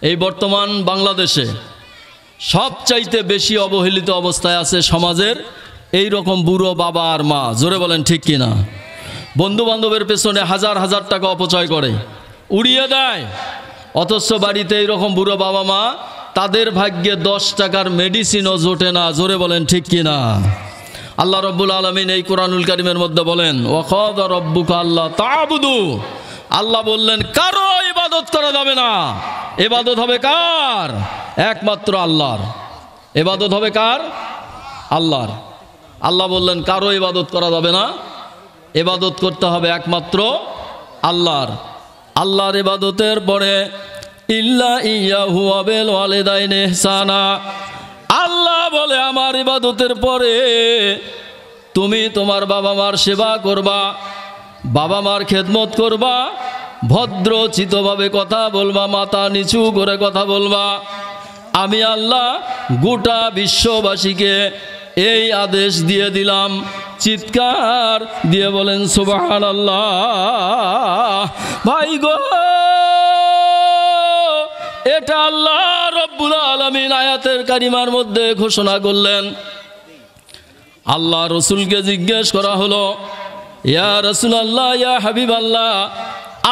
এই বর্তমান বাংলাদেশে সবচাইতে বেশি অবহেলিত অবস্থায় আছে সমাজের এই রকম বুড়ো বাবা আর মা। জোরে বলেন ঠিক কিনা? বন্ধু বান্ধবের পেছনে হাজার হাজার টাকা অপচয় করে, উড়িয়ে দেয়, অথচ বাড়িতে এইরকম বুড়ো বাবা মা, তাদের ভাগ্যে 10 টাকার মেডিসিনও জোটে না। জোরে বলেন ঠিক কিনা? আল্লাহ রব্বুল আলামিন এই কোরআনুল কারীমের মধ্যে বলেন, ওয়াকাদা রব্বুকা আল্লা তা'বুদু, আল্লাহ বললেন কারো ইবাদত করা যাবে না। ইবাদত হবে কার? একমাত্র আল্লাহর। ইবাদত হবে কার? আল্লাহর। আল্লাহ বললেন কারো ইবাদত করা যাবে না, ইবাদত করতে হবে একমাত্র আল্লাহর। আল্লাহর ইবাদতের পরে ইল্লা ইয়াহু ওয়া বিল ওয়ালিদাইনি ইহসানা, আল্লাহ বলে আমার ইবাদতের পরে তুমি তোমার বাবা মার সেবা করবা, বাবা মার খেদমত করবা, ভদ্রচিতভাবে কথা বলবা, মাথা নিচু করে কথা বলবা। আমি আল্লাহ গোটা বিশ্ববাসীকে এই আদেশ দিয়ে দিলাম। চিৎকার দিয়ে বলেন সুবহানাল্লাহ। ভাই গো, এটা আল্লাহ রব্বুল আলামিন আয়াতের কারিমার মধ্যে ঘোষণা করলেন। আল্লাহ রসুলকে জিজ্ঞেস করা হলো, ইয়া রাসূলুল্লাহ, ইয়া হাবিবাল্লাহ,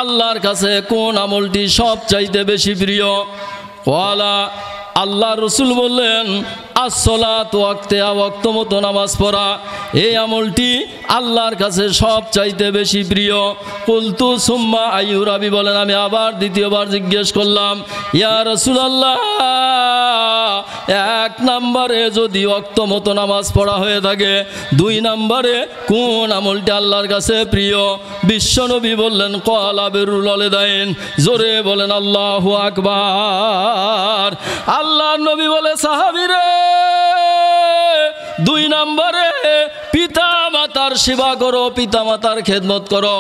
আল্লাহর কাছে কোন আমলটি সব চাইতে বেশি প্রিয়? ওয়ালা, আল্লাহ রসুল বললেন আসসালাতু ওয়াক্তে, ওয়াক্ত মতো নামাজ পড়া, এই আমলটি আল্লাহর কাছে সব চাইতে বেশি প্রিয়। কুলতু সুম্মা আইয়ু, রাবি বলেন আমি আবার দ্বিতীয়বার জিজ্ঞেস করলাম, ইয়া রাসূলুল্লাহ, এক নম্বরে যদি ওয়াক্ত মতো নামাজ পড়া হয়ে থাকে, 2 নম্বরে কোন আমলটি আল্লাহর কাছে প্রিয়? বিশ্বনবী বললেন ক্বালা বিরুল ওয়ালিদাইন। জোরে বলেন আল্লাহু আকবার। আল্লাহ নবী বলে সাহাবীরে, 2 নম্বরে পিতা মাতার সেবা করো, পিতা মাতার খেদমত করো,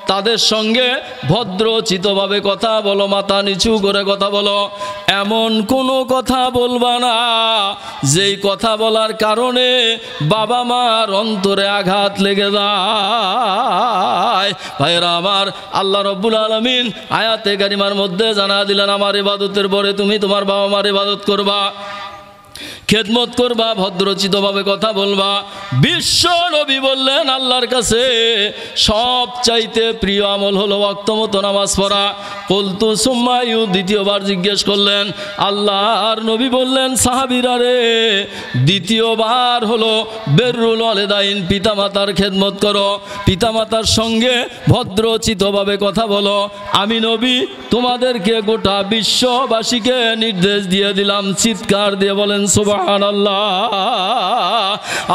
তাদের সঙ্গে ভদ্রচিতভাবে কথা বলো, মাথা নিচু করে কথা বলো। এমন কোনো কথা বলবা না যেই কথা বলার কারণে বাবা মার অন্তরে আঘাত লেগে যায়। ভাইরা আমার, আল্লাহ রব্বুল আলামিন আয়াতে কারিমার মধ্যে জানা দিলেন আমার ইবাদতের পরে তুমি তোমার বাবা মার ইবাদত করবা, খেদমত করবা, ভদ্রচিতভাবে কথা বলবা। বিশ্ব নবী বললেন আল্লাহর কাছে সব চাইতে প্রিয় আমল হলো ওয়াক্ত মতো নামাজ পড়া। কুলতু সুম্মা আইয়ু, দ্বিতীয়বার জিজ্ঞেস করলেন। আল্লাহর নবী বললেন সাহাবীরা রে, দ্বিতীয়বার হলো বিরুল ওয়ালিদাইন, পিতামাতার খেদমত করো, পিতামাতার সঙ্গে ভদ্রচিতভাবে কথা বলো। আমি নবী তোমাদেরকে গোটা বিশ্ববাসীকে নির্দেশ দিয়ে দিলাম। চিৎকার দিয়ে বলেন সুবহানাল্লাহ।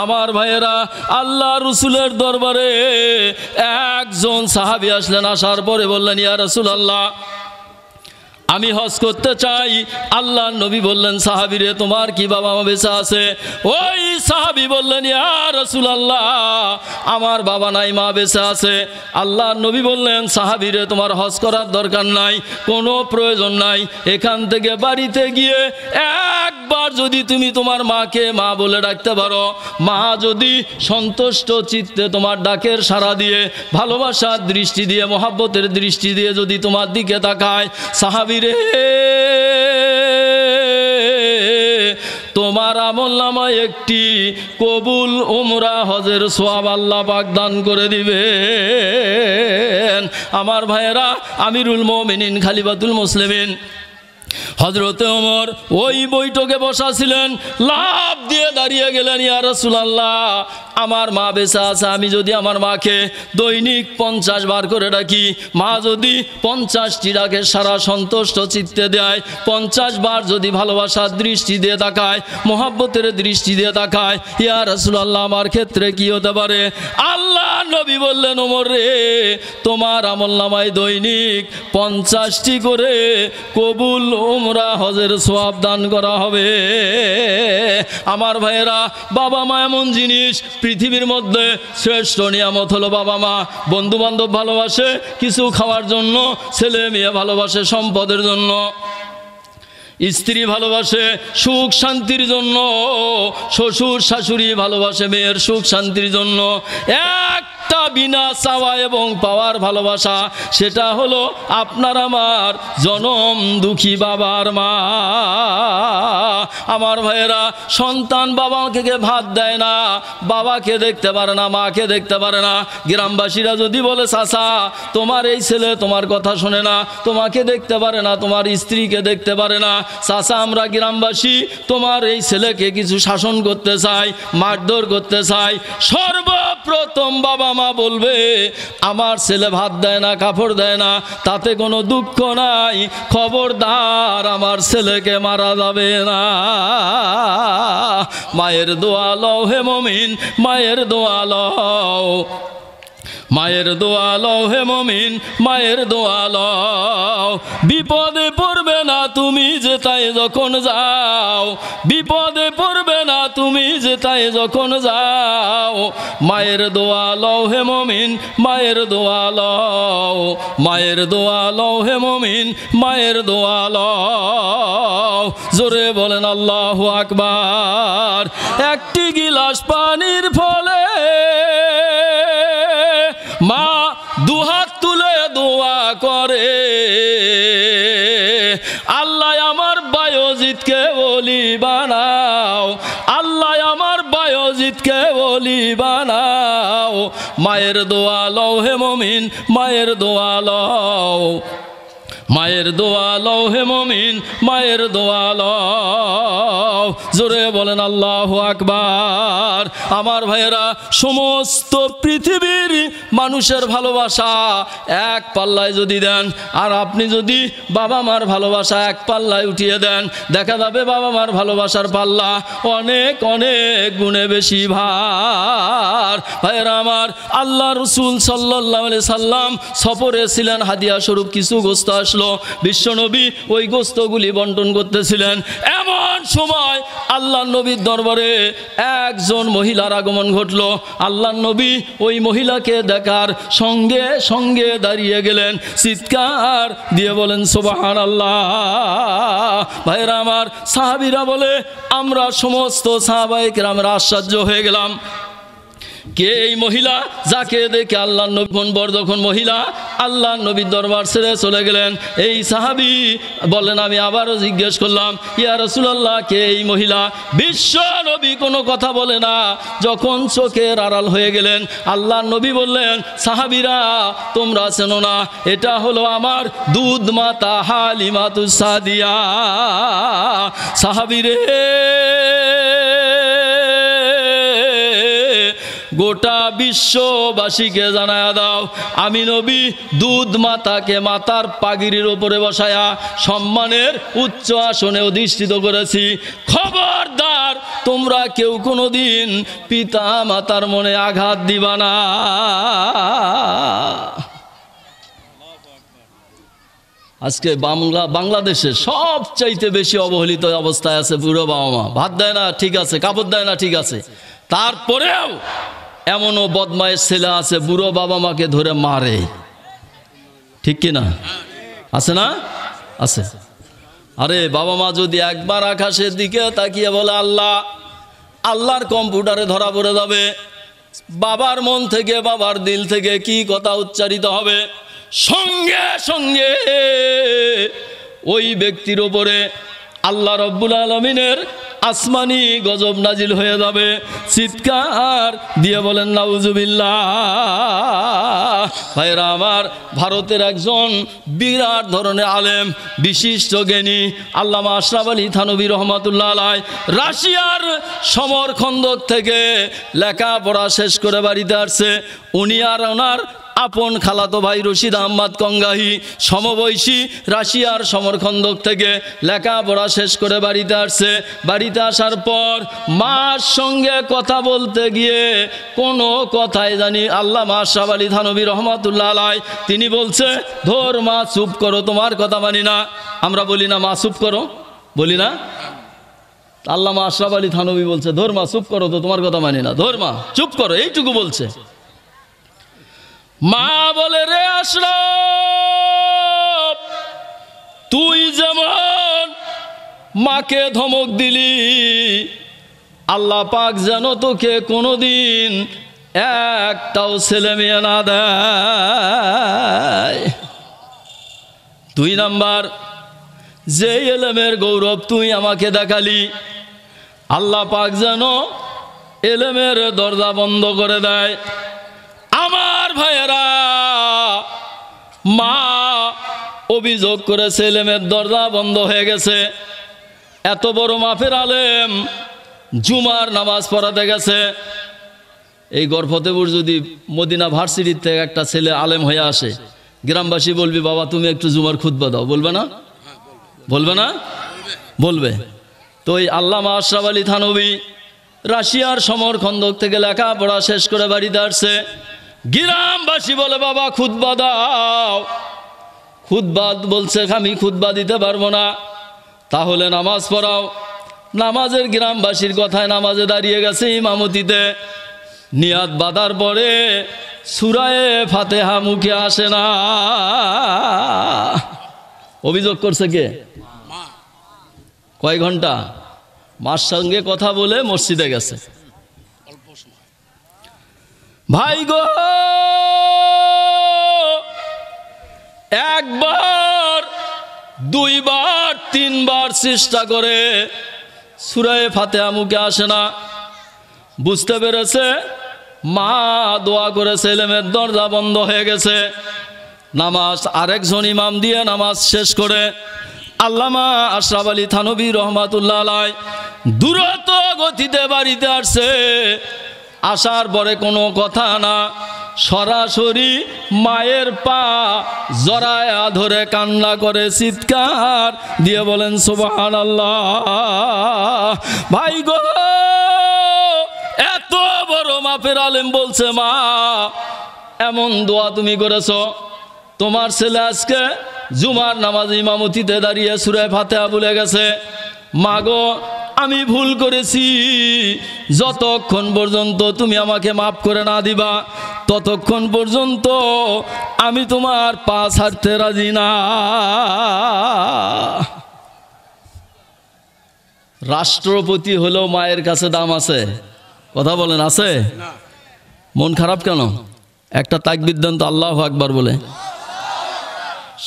আমার ভাইয়েরা, আল্লাহ রসুলের দরবারে একজন সাহাবী আসলেন। আসার পরে বললেন ইয়া রাসূলুল্লাহ, আমি হজ করতে চাই। আল্লাহ নবী বললেন সাহাবীরে তোমার কি বাবা মা বেঁচে আছে? ওই সাহাবী বললেন ইয়া রাসূলুল্লাহ, আমার বাবা নাই, মা বেঁচে আছে। আল্লাহ নবী বললেন সাহাবীরে তোমার হজ করার দরকার নাই, কোনো প্রয়োজন নাই। এখান থেকে বাড়িতে গিয়ে একবার যদি তুমি তোমার মাকে মা বলে ডাকতে পারো, মা যদি সন্তুষ্ট চিত্তে তোমার ডাকের সাড়া দিয়ে, ভালোবাসার দৃষ্টি দিয়ে, মহাব্বতের দৃষ্টি দিয়ে যদি তোমার দিকে তাকায়, সাহাবী রে, তোমার আমলনামায় একটি কবুল উমরা হজের সওয়াব আল্লাহ পাক দান করে দিবেন। আমার ভাইয়েরা, আমিরুল মুমিনিন খলিফাতুল মুসলিমিন হযরতে ওমর ওই বৈঠকে বসা ছিলেন, লাফ দিয়ে দাঁড়িয়ে গেলেন, ইয়া রাসূলুল্লাহ, আমার মা বেঁচে আছে, আমি যদি আমার মাকে দৈনিক 50 বার করে ডাকি, মা যদি 50টি ডাকে সারা সন্তুষ্ট চিত্তে দেয়, 50 বার যদি ভালোবাসার দৃষ্টি দিয়ে তাকায়, মহাব্বতের দৃষ্টি দিয়ে তাকায়, ইয়া রাসূলুল্লাহ, আমার ক্ষেত্রে কি হতে পারে? আল্লাহ নবী বললেন ওমর রে, তোমার আমলনামায় দৈনিক 50টি করে কবুল উমরা হজের সওয়াব দান করা হবে। আমার ভাইয়েরা, বাবা মা এমন জিনিস, পৃথিবীর মধ্যে শ্রেষ্ঠ নিয়ামত হলো বাবা মা। বন্ধু বান্ধব ভালোবাসে কিছু খাওয়ার জন্য, ছেলে মেয়ে ভালোবাসে সম্পদের জন্য, স্ত্রী ভালোবাসে সুখ শান্তির জন্য, শ্বশুর শাশুড়ি ভালোবাসে মেয়ের সুখ শান্তির জন্য। এক একটা বিনা চাওয়া এবং পাওয়ার ভালোবাসা, সেটা হলো আপনার আমার জনম দুঃখী বাবার মা। আমার ভাইয়েরা, সন্তান বাবাকে ভাত দেয় না, বাবাকে দেখতে পারে না, মাকে দেখতে পারে না। গ্রামবাসীরা যদি বলে চাচা তোমার এই ছেলে তোমার কথা শোনে না, তোমাকে দেখতে পারে না, তোমার স্ত্রীকে দেখতে পারে না, চাচা আমরা গ্রামবাসী তোমার এই ছেলেকে কিছু শাসন করতে চাই, মারধর করতে চাই, সর্বপ্রথম বাবা মা বলবে আমার ছেলে ভাত দেয় না, কাপড় দেয় না, তাতে কোনো দুঃখ নাই, খবরদার আমার ছেলেকে মারা যাবে না। মায়ের দোয়া লও হে মুমিন, মায়ের দোয়া লও, মায়ের দোয়া লও হে মুমিন, মায়ের দোয়া লও। বিপদে পড়বে না তুমি যেতায় যখন যাও, বিপদে পড়বে না তুমি যেতায় যখন যাও। মায়ের দোয়া লও হে মুমিন, মায়ের দোয়া লও, মায়ের দোয়া লও হে মুমিন, মায়ের দোয়া লও। জোরে বলেন আল্লাহু আকবার। একটি গিলাস পানির ফলে মা দুহাত তুলে দোয়া করে, আল্লাহ আমার বায়োজিৎকে ওলি বানাও, আল্লাহ আমার বায়োজিৎকে ওলি বানাও। মায়ের দোয়া লও হে মুমিন, মায়ের দোয়া লও, মায়ের দোয়া লও হে মুমিন, মায়ের দোয়া লও। জোরে বলেন আল্লাহু আকবার। আমার ভাইয়েরা, সমস্ত পৃথিবীর মানুষের ভালোবাসা এক পাল্লায় যদি দেন, আর আপনি যদি বাবা মার ভালোবাসা এক পাল্লায় উঠিয়ে দেন, দেখা যাবে বাবা মার ভালোবাসার পাল্লা অনেক অনেক গুণে বেশি ভার। ভাইয়েরা আমার, আল্লাহ রসুল সাল্লাল্লাহু আলাইহি সাল্লাম সফরে ছিলেন, হাদিয়া স্বরূপ কিছু গোস্ত আসলো, বিশ্বনবী ওই গোস্তগুলি বন্টন করতেছিলেন। এমন সময় আল্লাহ নবীর দরবারে একজন মহিলার আগমন ঘটলো। আল্লাহ নবী ওই মহিলাকে দেখার সঙ্গে সঙ্গে দাঁড়িয়ে গেলেন, চিৎকার দিয়ে বলেন সুবহানাল্লাহ। ভাইরা আমার, সাহাবীরা বলে আমরা সমস্ত সাহাবায়ে কেরামরা আশ্চর্য হয়ে গেলাম, কে এই মহিলা যাকে দেখে আল্লাহ নবী বর যখন মহিলা আল্লাহ নবীর দরবার ছেড়ে চলে গেলেন। এই সাহাবী বলেন আমি আবারও জিজ্ঞেস করলাম, ইয়া রাসূলুল্লাহ কে এই মহিলা? বিশ্ব নবী কোনো কথা বলে না। যখন চোখের আড়াল হয়ে গেলেন, আল্লাহ নবী বললেন, সাহাবীরা তোমরা চেনো না, এটা হলো আমার দুধ মাতা হালিমাতুস সাদিয়া। সাহাবীরে গোটা বিশ্ববাসীকে জানায়া দাও, আমি নবী দুধ মাতাকে মাতার পাগড়ির ওপরে বসায়া সম্মানের উচ্চ আসনে অধিষ্ঠিত করেছি। খবরদার তোমরা কেউ কোনোদিন পিতা মাতার মনে আঘাত দিবা না। আজকে বাংলাদেশে সবচাইতে বেশি অবহেলিত অবস্থায় আছে বুড়ো বাবা মা। ভাত দেয় না ঠিক আছে, কাপড় দেয় না ঠিক আছে, তারপরেও এমনও বদমাইশ ছেলে আছে বুড়ো বাবা মাকে ধরে মারে, ঠিক কিনা? আছে না? আছে। আরে বাবা মা যদি একবার আকাশের দিকে তাকিয়ে বলে আল্লাহ, আল্লাহর কম্পিউটারে ধরা পড়ে যাবে বাবার মন থেকে, বাবার দিল থেকে কি কথা উচ্চারিত হবে, সঙ্গে সঙ্গে ওই ব্যক্তির ওপরে আল্লাহ রব্বুল আলামিনের আসমানি গজব নাজিল হয়ে যাবে। চিৎকার দিয়ে বলেন নাউজুবিল্লাহ। ভাইরা আমার, ভারতের একজন বিরাট ধরনের আলেম, বিশিষ্ট জ্ঞানী আল্লামা আশরাফ আলী থানভী রহমাতুল্লাহ আলাইহি রাশিয়ার সমরখন্দক থেকে লেখাপড়া শেষ করে বাড়িতে আসছে। উনি আর ওনার আপন খালাতো ভাই রশিদ আহমদ কঙ্গাহি সমবয়সী রাশিয়ার সমরখন্দক থেকে লেখাপড়া শেষ করে বাড়িতে আসছে। বাড়িতে আসার পর মার সঙ্গে কথা বলতে গিয়ে কোনো কথায় জানি আল্লামা আশরাফ আলী থানভী রহমাতুল্লাহ আলাইহি তিনি বলছে, ধর মা চুপ করো, তোমার কথা মানি না। আমরা বলি না মা চুপ করো, বলি না? আল্লামা আশরাফ আলী থানভী বলছে, ধর মা চুপ করো, তো তোমার কথা মানি না, ধর মা চুপ করো, এইটুকু বলছে। মা বলে, রে আশরাফ, তুই যেমন মাকে ধমক দিলি, আল্লাহ পাক যেন তোকে কোনোদিন একটাও ছেলে মেয়ে না দেয়। 2 নাম্বার, যে এলেমের গৌরব তুই আমাকে দেখালি, আল্লাহ পাক যেন এলেমের দরজা বন্ধ করে দেয়। আমার ভাইয়েরা, মা অভিযোগ করেছে এলেমের দরজা বন্ধ হয়ে গেছে। এত বড় মাফের আলেম জুমার নামাজ পড়াতে গেছে। এই গর্ভতেপুর যদি মদিনা ভার্সিটির থেকে একটা ছেলে আলেম হয়ে আসে, গ্রামবাসী বলবি বাবা তুমি একটু জুমার খুতবা দাও, বলবে না? বলবে না? বলবে। তো এই আল্লামা আশরাফ আলী থানভী রাশিয়ার সমরখন্দক থেকে লেখাপড়া শেষ করে বাড়িতে আসছে। গ্রামবাসী বলে বাবা খুতবা দাও। খুতবা বলছে আমি খুতবা দিতে পারবো না, তাহলে নামাজ পড়াও। নামাজের গ্রামবাসীর কথায় নামাজে দাঁড়িয়ে গেছে ইমামতিতে। নিয়াত বাঁধার পরে সূরায়ে ফাতিহা মুখে আসে না। অভিযোগ করছে কে? কয় ঘন্টা মার সঙ্গে কথা বলে মসজিদে গেছে। ভাই গো, একবার, 2 বার, 3 বার চেষ্টা করে সূরায়ে ফাতিহা মুখে আসে না। বুঝতে পেরেছে মা দোয়া করেছে, এলেমের দরজা বন্ধ হয়ে গেছে। নামাজ আরেকজন ইমাম দিয়ে নামাজ শেষ করে আল্লামা আশরাফ আলী থানভী রহমাতুল্লাহ আলাইহি দ্রুত গতিতে বাড়িতে আসছে। আসার পরে কোনো কথা না, সরাসরি মায়ের পা জড়ায়া ধরে কান্না করে চিৎকার দিয়ে বলেন সুবহানাল্লাহ। ভাই গো, এত বড় মাপের আলেম বলছে মা এমন দোয়া তুমি করেছো, তোমার ছেলে আজকে জুমার নামাজ ইমামতিতে দাঁড়িয়ে সূরা ফাতিহা ভুলে গেছে। মা গো, আমি ভুল করেছি, যতক্ষণ পর্যন্ত তুমি আমাকে মাফ করে না দিবা ততক্ষণ পর্যন্ত আমি তোমার পা ছাড়তে রাজি না। রাষ্ট্রপতি হলেও মায়ের কাছে দাম আছে, কথা বলেন আছে? মন খারাপ কেন? একটা তাকবীর দেন তো আল্লাহু আকবার বলে।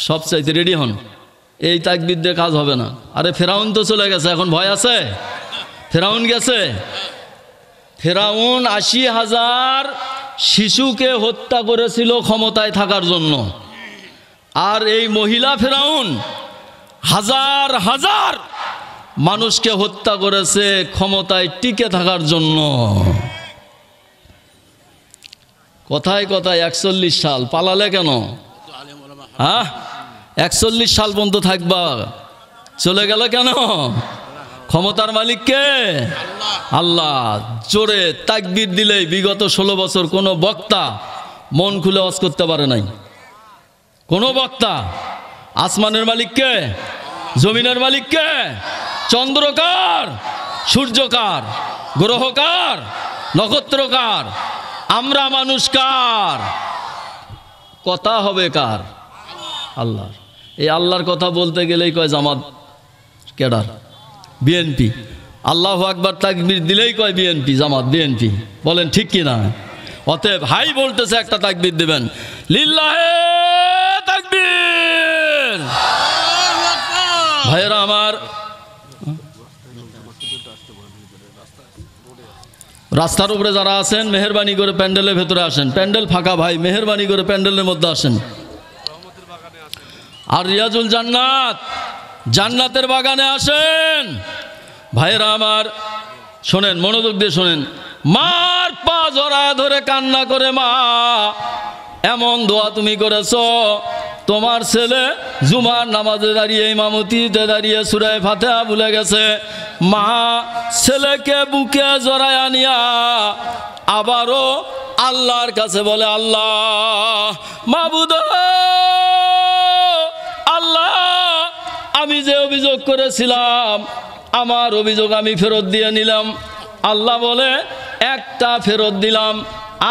সব চাইতে রেডি হন, এই তাকবীর দিয়ে কাজ হবে না। আরে ফেরাউন তো চলে গেছে, এখন ভয় আছে? ফেরাউন গেছে। ফেরাউন 80,000 শিশুকে হত্যা করেছিল ক্ষমতায় থাকার জন্য। আর এই মহিলা ফেরাউন হাজার হাজার মানুষকে হত্যা করেছে ক্ষমতায় টিকে থাকার জন্য। কথায় কথায় 41 সাল পালালে কেন? হ্যাঁ, 41 সাল পর্যন্ত থাকবা, চলে গেল কেন? ক্ষমতার মালিক কে? আল্লাহ। জোরে তাকবীর দিলেই বিগত 16 বছর কোনো বক্তা মন খুলে ওয়াজ করতে পারে নাই। কোনো বক্তা। আসমানের মালিক কে? জমিনের মালিক কে? চন্দ্রকার, সূর্যকার, গ্রহকার, নক্ষত্রকার, আমরা মানুষ কার? কথা হবে কার? আল্লাহর। এই আল্লাহর কথা বলতে গেলেই কয় জামাত কেডার? বিএনপি। আল্লাহু আকবার তাকবীর দিলেই কয় বিএনপি, জামাত, বিএনপি। বলেন ঠিক কি না? অতএব হাই ভোল্টেজে একটা তাকবীর দিবেন, লিল্লাহে তাকবীর। ভাইরা আমার, রাস্তার উপরে যারা আছেন মেহেরবানি করে প্যান্ডেলের ভেতরে আসেন। প্যান্ডেল ফাঁকা ভাই, মেহেরবানি করে প্যান্ডেলের মধ্যে আসেন। আর রিয়াজুল জান্নাত, জান্নাতের বাগানে আসেন। ভাইরা আমার শোনেন, মনোযোগ দিয়ে শোনেন। মার পা জড়ায় ধরে কান্না করে মা এমন দোয়া তুমি করেছো, তোমার ছেলে জুমার নামাজে দাঁড়িয়ে ইমামতিতে দাঁড়িয়ে সূরা ফাতিহা ভুলে গেছে। মা ছেলেকে বুকে জড়ায় আনিয়া আবারও আল্লাহর কাছে বলে, আল্লাহ মাবুদ, আল্লাহ আমি যে অভিযোগ করেছিলাম আমার অভিযোগ আমি ফেরত দিয়ে নিলাম। আল্লাহ বলে, একটা ফেরত দিলাম,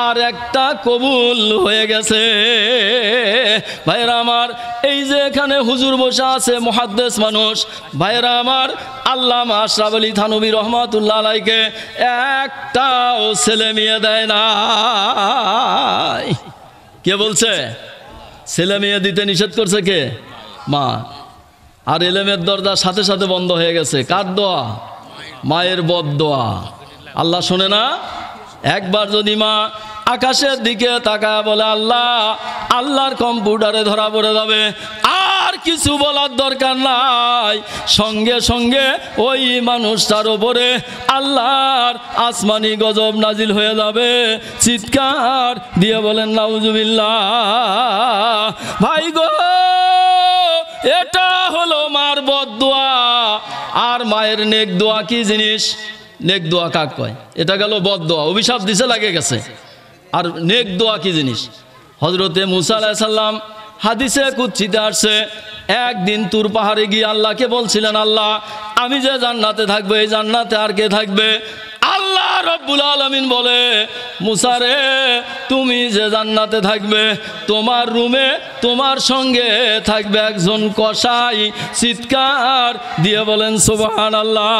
আর একটা কবুল হয়ে গেছে। ভাইরা আমার, এই যে এখানে হুজুর বসে আছে মুহাদ্দিস মানুষ, ভাইরা আমার, আল্লামা আশরাফ আলী থানভী রহমাতুল্লাহ আলাইকে একটাও ছেলে মেয়ে দেয় না। কে বলছে? ছেলে মেয়ে দিতে নিষেধ করছে কে? মা। আর এলেমের দরজা সাথে সাথে বন্ধ হয়ে গেছে। কার দোয়া? মায়ের বদদোয়া। আল্লাহ শোনে না? একবার যদি মা আকাশের দিকে তাকায় বলে আল্লাহ, আল্লাহর কম্পিউটারে ধরা পড়ে যাবে, আর কিছু বলার দরকার নাই, সঙ্গে সঙ্গে ওই মানুষটার ওপরে আল্লাহর আসমানি গজব নাজিল হয়ে যাবে। চিৎকার দিয়ে বলেন নাউজুবিল্লাহ। ভাই গো, এটা হলো মার বদদোয়া। আর মায়ের নেক দোয়া কি জিনিস? নেক দোয়া কাক কয়? এটা গেল বদদোয়া, অভিশাপ দিছে, লাগে গেছে। আর নেক দোয়া কি জিনিস? হযরতে মুসা আলাইহিস সালাম হাদিসে কুদসিতে আসছে, একদিন তুর পাহাড়ে গিয়ে আল্লাহকে বলছিলেন, আল্লাহ, আমি যে জান্নাতে থাকবো, এই জান্নাতে আর কে থাকবে? আল্লাহ রব্বুল আলামিন বলে, মুসা রে, তুমি যে জান্নাতে থাকবে, তোমার রুমে তোমার সঙ্গে থাকবে একজন কসাই। চিৎকার দিয়ে বলেন সুবহানাল্লাহ।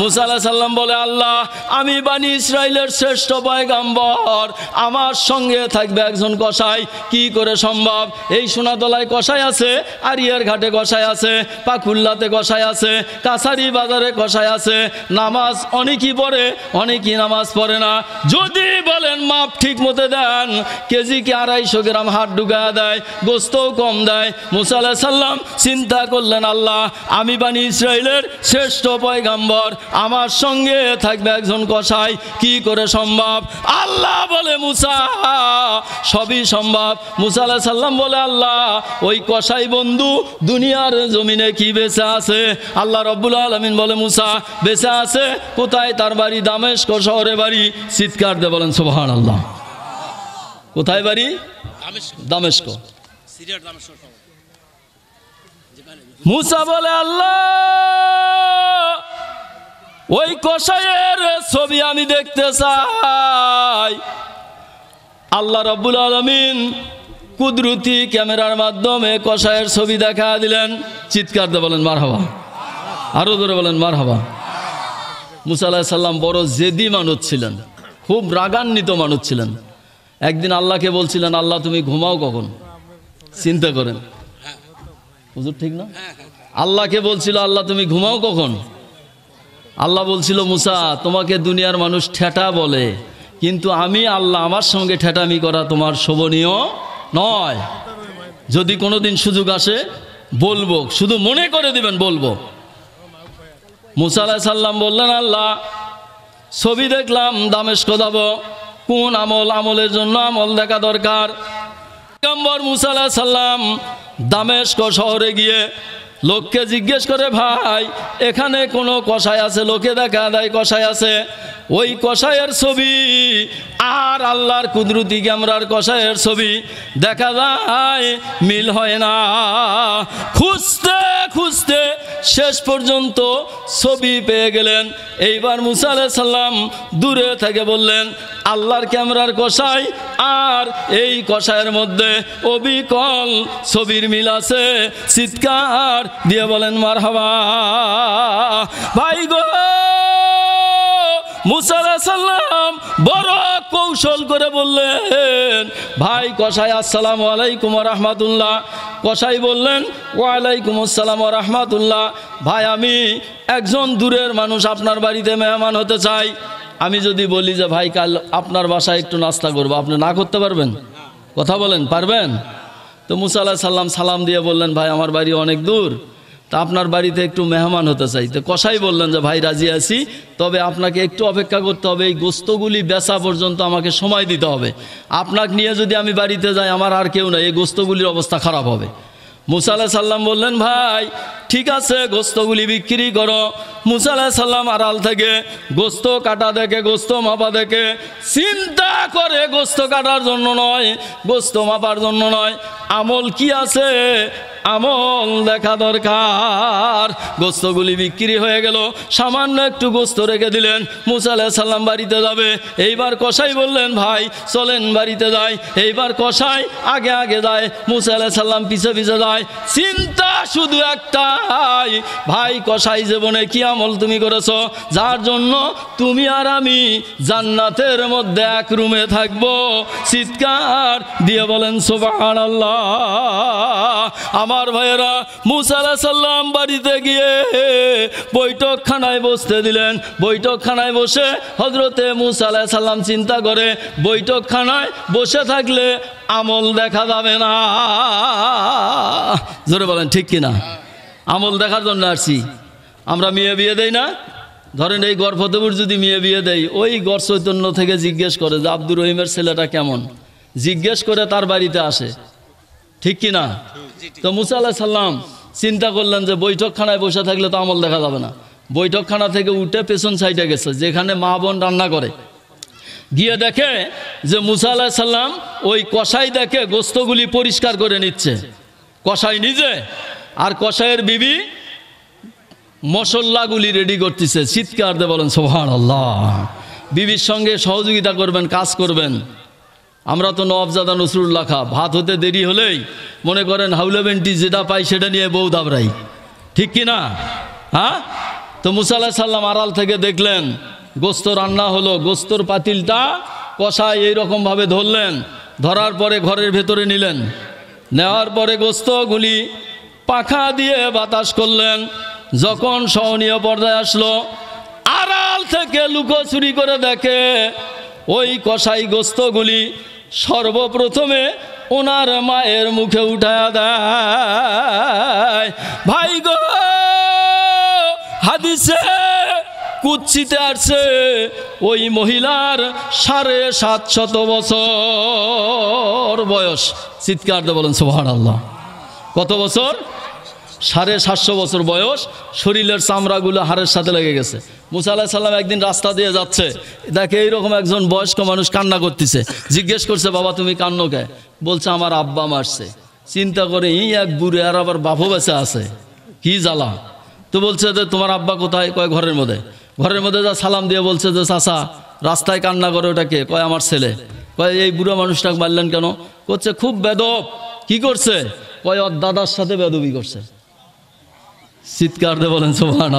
মুসা আলাইহিস সালাম বলে, আল্লাহ, আমি বনি ইসরাইলের শ্রেষ্ঠ পয়গম্বর, আমার সঙ্গে থাকবে একজন কসাই, কি করে সম্ভব? এই সোনাতলায় কসাই আছে, আরিয়ার ঘাটে কসাই আছে, পাকুল্লাতে কসাই আছে, কাছারি বাজারে কসাই আছে। নামাজ অনেকেই পড়ে, অনেকেই নামাজ পড়ে না। যদি বলেন মাপ ঠিক মতো দেন, কেজি কি 250 গ্রাম হাত ঢুকা দেয়, গোস্তও কম দেয়। মুসা আলাইহিস সালাম চিন্তা করলেন, আল্লাহ, আমি বনি ইসরাইলের শ্রেষ্ঠ পয়গম্বর, আমার সঙ্গে থাকবে একজন কসাই, কি করে সম্ভব? আল্লাহ বলে, মুসা, সবই সম্ভব। মুসা আলাইহিস সালাম বলে, আল্লাহ, ওই কসাই বন্ধু দুনিয়ার জমিনে কি বেঁচে আছে? আল্লাহ রব্বুল আলামিন বলে, মুসা বেঁচে আছে। কোথায় তার বাড়ি? দামেস্ক শহরে বাড়ি। চিৎকার দিয়ে বলেন সুবহানাল্লাহ। কোথায় বাড়ি? দামেস্ক। মুসা বলে, আল্লাহ, ওই কসাইয়ের ছবি আমি দেখতে চাই। আল্লাহ রাব্বুল আলামিন কুদরতি ক্যামেরার মাধ্যমে কসাইয়ের ছবি দেখা দিলেন। চিৎকার দিয়ে বলেন মারহাবা। আরো জোরে বলেন মারহাবা। মুসা আলাইহিস সালাম বড় জেদি মানুষ ছিলেন, খুব রাগান্বিত মানুষ ছিলেন। একদিন আল্লাহকে বলছিলেন, আল্লাহ, তুমি ঘুমাও কখন? চিন্তা করেন, হুজুর ঠিক না? আল্লাহকে বলছিল, আল্লাহ, তুমি ঘুমাও কখন? আল্লাহ বলছিল, মুসা, তোমাকে দুনিয়ার মানুষ ঠেটা বলে, কিন্তু আমি আল্লাহ, আমার সঙ্গে ঠেটামি করা তোমার শোভনীয় নয়। যদি কোনোদিন সুযোগ আসে বলবো, শুধু মনে করে দিবেন, বলবো। মুসা আলাইহিস সালাম বললেন, আল্লাহ, ছবি দেখলাম, দামেস্ক যাব, কোন আমলের জন্য আমল দেখা দরকার? পয়গম্বর মুসা আলাইহিস সালাম দামেস্ক শহরে গিয়ে লোককে জিজ্ঞেস করে, ভাই, এখানে কোনো কসাই আছে? লোকে দেখা দেয় কসাই আছে। ওই কসাইয়ের ছবি আর আল্লাহর কুদরতি ক্যামেরার কসাইয়ের ছবি দেখা যায়, মিল হয় না। খুঁজতে খুঁজতে শেষ পর্যন্ত ছবি পেয়ে গেলেন। এইবার মুসা আলাইহিস সালাম দূরে থেকে বললেন, আল্লাহর ক্যামেরার কসাই আর এই কসাইয়ের মধ্যে অবিকল ছবির মিল আছে। চিৎকার দিয়ে বলেন মারহাবা। ভাই গো, মুসা আলাইহিস সালাম বড় কৌশল করে বললেন, ভাই কসাই, আসসালামু আলাইকুম ওয়া রাহমাতুল্লাহ। কসাই বললেন, ওয়ালাইকুম আসসালাম ওয়া রাহমাতুল্লাহ। ভাই, আমি একজন দূরের মানুষ, আপনার বাড়িতে মেহমান হতে চাই। আমি যদি বলি যে ভাই, কাল আপনার বাসায় একটু নাস্তা করবো, আপনি না করতে পারবেন? কথা বলেন, পারবেন? তো মুসা আলাইহিস সালাম সালাম দিয়ে বললেন, ভাই, আমার বাড়ি অনেক দূর, তা আপনার বাড়িতে একটু মেহমান হতে চাই। তো কসাই বললেন যে, ভাই, রাজি আছি, তবে আপনাকে একটু অপেক্ষা করতে হবে, এই গোস্তগুলি বেচা পর্যন্ত আমাকে সময় দিতে হবে। আপনাকে নিয়ে যদি আমি বাড়িতে যাই, আমার আর কেউ নাই, এই গোস্তগুলির অবস্থা খারাপ হবে। মুসা আলাইহিস সালাম বললেন, ভাই, ঠিক আছে, গোস্তগুলি বিক্রি করো। মুসা আলাইহিস সালাম আড়াল থেকে গোস্ত কাটা দেখে, গোস্ত মাপা দেখে চিন্তা করে, গোস্ত কাটার জন্য নয়, গোস্ত মাপার জন্য নয়, আমল কি আছে? আমল দেখা দরকার। গোস্তগুলি বিক্রি হয়ে গেল, সামান্য একটু গোস্ত রেখে দিলেন। মুসা আলাইহিস সালাম বাড়িতে যাবে। এইবার কসাই বললেন, ভাই চলেন বাড়িতে যাই। এইবার কসাই আগে আগে যায়, মুসা আলাইহিস সালাম পিছে পিছে যায়। চিন্তা শুধু একটাই, ভাই কসাই জীবনে কি আমল তুমি করেছো যার জন্য তুমি আর আমি জান্নাতের মধ্যে এক রুমে থাকবো? চিৎকার দিয়ে বলেন সুবহানাল্লাহ। আমার ভাইয়েরা, মুসা আলাইহিস সালাম বাড়িতে গিয়ে বৈঠকখানায় বসতে দিলেন। বৈঠকখানায় বসে হযরতে মুসা আলাইহিস সালাম চিন্তা করে, বৈঠকখানায় বসে থাকলে আমল দেখা যাবে না। জোরে বলেন ঠিক কিনা? আমল দেখার জন্য আসছি। আমরা মেয়ে বিয়ে দেই না? ধরেন এই গড় ফতেপুর যদি মেয়ে বিয়ে দেয়, ওই গড় চৈতন্য থেকে জিজ্ঞেস করে যে আব্দুর রহিমের ছেলেটা কেমন, জিজ্ঞেস করে তার বাড়িতে আসে, ঠিক কিনা? তো মুসা আলাইহিস সালাম চিন্তা করলেন যে বৈঠকখানায় বসে থাকলে তো আমল দেখা যাবে না। বৈঠকখানা থেকে উঠে পেছন সাইডে গেছে, যেখানে মা বোন রান্না করে। গিয়ে দেখে যে মুসা আলাইহিস সালাম ওই কসাই দেখে গোস্তগুলি পরিষ্কার করে নিচ্ছে, কসাই নিজে, আর কসাইয়ের বিবি মশলাগুলি রেডি করতেছে। চিৎকার দিয়ে বলেন সুবহানাল্লাহ। বিবির সঙ্গে সহযোগিতা করবেন, কাজ করবেন। আমরা তো নওয়াবজাদা নসরুল্লাহ খা, ভাত হতে দেরি হলেই মনে করেন হাউলা বেন্টি যেটা পাই সেটা নিয়ে বউ দাবরাই, ঠিক কি না? হ্যাঁ, তো মুসা আলাইহিস সালাম আড়াল থেকে দেখলেন গোস্ত রান্না হলো। গোস্তর পাতিলটা কষায় এইরকমভাবে ধরলেন, ধরার পরে ঘরের ভেতরে নিলেন। নেওয়ার পরে গোস্তগুলি পাখা দিয়ে বাতাস করলেন। যখন সহনীয় পর্যায়ে আসলো, আড়াল থেকে লুকোচুরি করে দেখে ওই কসাই গোস্তগুলি সর্বপ্রথমে ওনার মায়ের মুখে উঠায়া দেয়। ভাই গো, হাদিসে কুৎসিতে আসছে ওই মহিলার 750 বছর বয়স। চিৎকার দিয়ে বলেন সুবহানাল্লাহ। কত বছর? 750 বছর বয়স। শরীরের চামড়াগুলো হাড়ের সাথে লেগে গেছে। মুসা আলাইহিস সালাম একদিন রাস্তা দিয়ে যাচ্ছে, দেখে এইরকম একজন বয়স্ক মানুষ কান্না করতেছে। জিজ্ঞেস করছে, বাবা তুমি কান্নো কে? বলছে আমার আব্বা মারছে। চিন্তা করে এই এক বুড়ে, আর আবার বাপও বেঁচে আছে, কি জ্বালা। তো বলছে যে তোমার আব্বা কোথায়? কয় ঘরের মধ্যে। ঘরের মধ্যে যা সালাম দিয়ে বলছে যে চাচা রাস্তায় কান্না করে ওটা কে? কয় আমার ছেলে। কয় এই বুড়ো মানুষটাকে মারলেন কেন? করছে খুব বেদব। কি করছে? কয় ওর দাদার সাথে বেদবি করছে। চিৎকার দিয়ে বলেন সুবহানাল্লাহ।